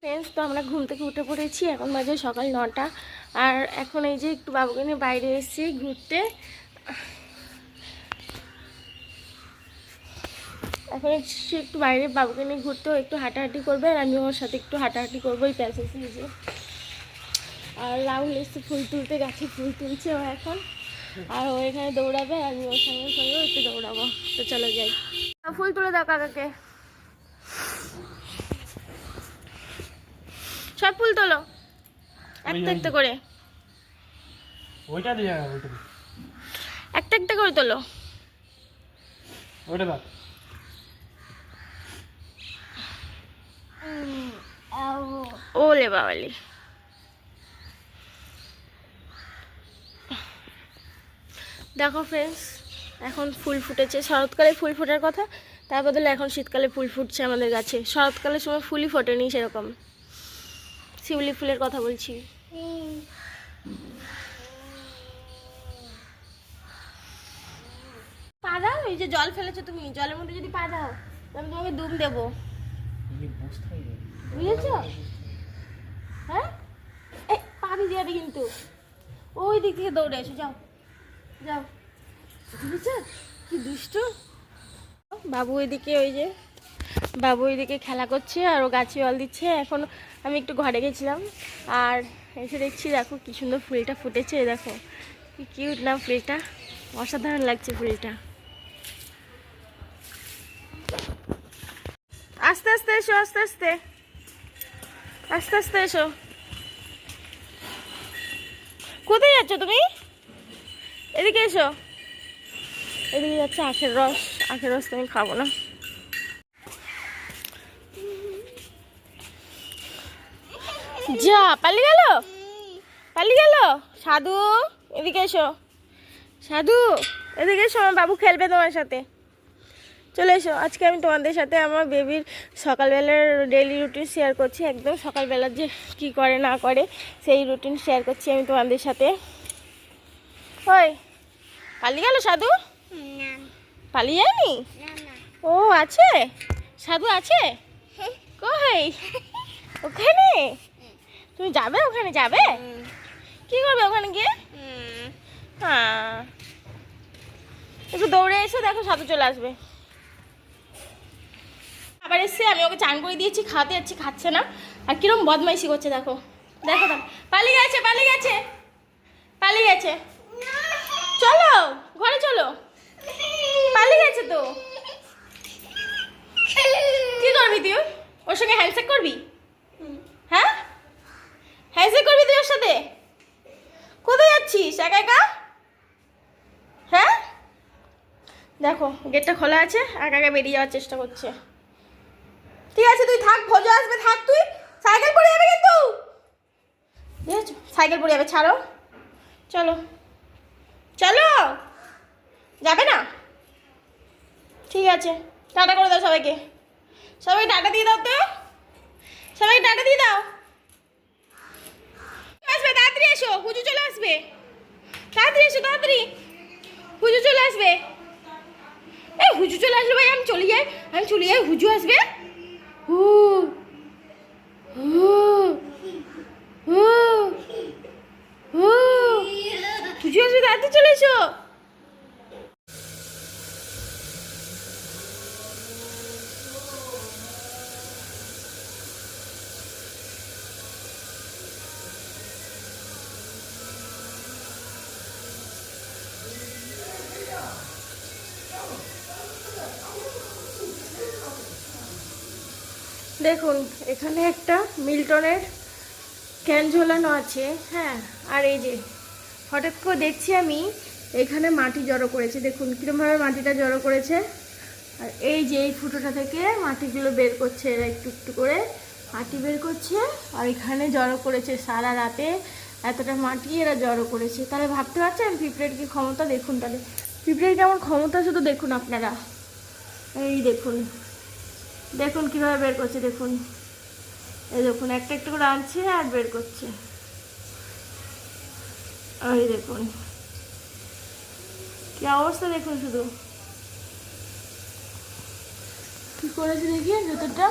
Friends, তো আমরা ঘুম থেকে উঠে পড়েছি। এখন বাজে সকাল 9টা। আর এখন এই যে একটু বাবুকে নিয়ে বাইরে এসেছি ঘুরতে। এখন এসেছি একটু বাইরে বাবুকে নিয়ে ঘুরতেও, একটু হাঁটাহাঁটি করবে আর আমি ওর সাথে একটু হাঁটাহাঁটি করবো এই প্যাসেজে যে। আর রাহুল এসে ফুল তুলতে, গাছে ফুল তুলছে ও এখন। আর ও এখানে দৌড়াবে আর আমি ওর সঙ্গে সঙ্গেও একটু দৌড়াবো। তো চলো যাই, ফুল তুলে দাও কাকাকে। সব ফুল তোলো একটা একটা করে, একটা একটা করে তোলো। ওলে বাবালি, দেখো ফ্রেন্ডস, এখন ফুল ফুটেছে। শরৎকালে ফুল ফোটার কথা, তার বদলে এখন শীতকালে ফুল ফুটছে আমাদের গাছে। শরৎকালের সময় ফুলই ফোটেনি সেরকম, শিউলি ফুলের কথা বলছি। পা দাও, এই যে জল ফেলেছো তুমি, জলের মধ্যে যদি পা দাও আমি তোমাকে দুম দেবো, বুঝেছো? হ্যাঁ, এই পা ভিজে যাবে কিন্তু। ওই দিক থেকে দৌড়ে এসো, যাও যাও, বুঝেছো? কি দুষ্টু বাবু। এদিকে ওই যে বাবু এদিকে খেলা করছে আর ও গাছে জল দিচ্ছে। এখন আমি একটু ঘরে গেছিলাম আর এসে দেখছি, দেখো কি সুন্দর ফুলটা ফুটেছে। দেখো কি কিউট না ফুলটা, অসাধারণ লাগছে ফুলটা। আস্তে আস্তে এসো, আস্তে আস্তে, আস্তে আস্তে এসো। কোথায় যাচ্ছ তুমি? এদিকে এসো। এদিকে যাচ্ছে আখের রস, আখের রস তো আমি খাবো না। যা, পালিয়ে গেল, পালিয়ে গেল। সাধু এদিকে এসো, সাধু এদিকে এসো, আমার বাবু খেলবে তোমার সাথে। চলে এসো। আজকে আমি তোমাদের সাথে আমার বেবির সকালবেলার ডেইলি রুটিন শেয়ার করছি। একদম সকালবেলার যে কি করে না করে সেই রুটিন শেয়ার করছি আমি তোমাদের সাথে। ওই পালিয়ে গেল সাধু? পালিয়ে যায়নি? ও আছে, সাধু আছে কই? ওখানে? তুমি যাবে ওখানে? যাবে কি করবে ওখানে গিয়ে? হ্যাঁ, একটু দৌড়ে এসে দেখো সাধু চলে আসবে। আবার এসে আমি ওকে চান করে দিয়েছি, খাওয়াতে যাচ্ছি, খাচ্ছে না। আর কিরম বদমাইশি করছে দেখো, দেখো না, পালিয়ে গেছে, পালিয়ে গেছে, পালিয়ে গেছে। চলো ঘরে চলো, পালিয়ে গেছে তো। কি করবি তুই ওর সঙ্গে? হ্যান্ডশেক করবি? হ্যাঁ, হ্যান্ডশেক করবি তুই ওর সাথে? কোথায় যাচ্ছিস একা একা? হ্যাঁ, দেখো গেটটা খোলা আছে, একা একা বেরিয়ে যাওয়ার চেষ্টা করছে। ঠিক আছে তুই থাক, ভোজো আসবে, থাক তুই। সাইকেল পড়ে যাবে কিন্তু, বুঝেছো? সাইকেল পড়ে যাবে, ছাড়ো। চলো চলো, যাবে না? ঠিক আছে, টাটা করে দাও সবাইকে, সবাই টাটা দিয়ে দাও তো, সবাই টাটা দিয়ে দাও। আসবে তাড়াতাড়ি এসো, হুজু চলে আসবে, তাড়াতাড়ি এসো, তাড়াতাড়ি হুজু চলে আসবে। এই হুজু চলে আসবে ভাই, আমি চলে যাই, আমি চলে যাই, হুজু আসবে। হু হু হু হু, হুজু আসবে, তাড়াতাড়ি চলে এসো। দেখুন এখানে একটা মিল্টনের ক্যান ঝোলানো আছে। হ্যাঁ, আর এই যে হঠাৎ করে দেখছি আমি এখানে মাটি জড়ো করেছে, দেখুন কীরকমভাবে মাটিটা জড়ো করেছে। আর এই যে এই ফুটোটা থেকে মাটিগুলো বের করছে, এরা একটু একটু করে মাটি বের করছে। আর এখানে জড়ো করেছে সারা রাতে, এতটা মাটি এরা জড়ো করেছে। তাহলে ভাবতে পারছেন পিঁপড়ের কি ক্ষমতা? দেখুন তাহলে পিঁপড়ের কেমন ক্ষমতা শুধু দেখুন আপনারা। এই দেখুন, দেখুন কীভাবে বের করছে, দেখুন এই দেখুন একটা একটু করে আনছে আর বের করছে। এই দেখুন কি অবস্থা, দেখুন শুধু কি করেছে দেখি জুতোটা।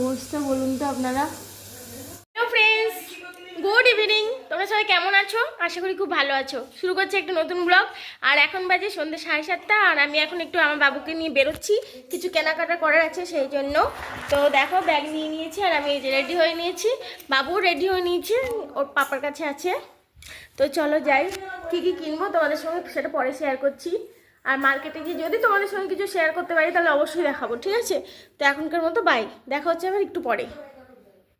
অবস্থা বলুন তো আপনারা। Hello friends, good evening. তোমরা সবাই কেমন আছো? আশা করি খুব ভালো আছো। শুরু করছি একটা নতুন ব্লগ। আর এখন বাজে সন্ধ্যে 7:30, আর আমি এখন একটু আমার বাবুকে নিয়ে বেরোচ্ছি, কিছু কেনাকাটা করার আছে সেই জন্য। তো দেখো ব্যাগ নিয়ে নিয়েছি, আর আমি এই যে রেডি হয়ে নিয়েছি, বাবু রেডি হয়ে নিয়েছে, ওর পাপার কাছে আছে। তো চলো যাই, কী কী কিনবো তোমাদের সঙ্গে সেটা পরে শেয়ার করছি। আর মার্কেটে গিয়ে যদি তোমাদের সঙ্গে কিছু শেয়ার করতে পারি তাহলে অবশ্যই দেখাবো, ঠিক আছে? তো এখনকার মতো বাই, দেখা হচ্ছে আবার একটু পরে।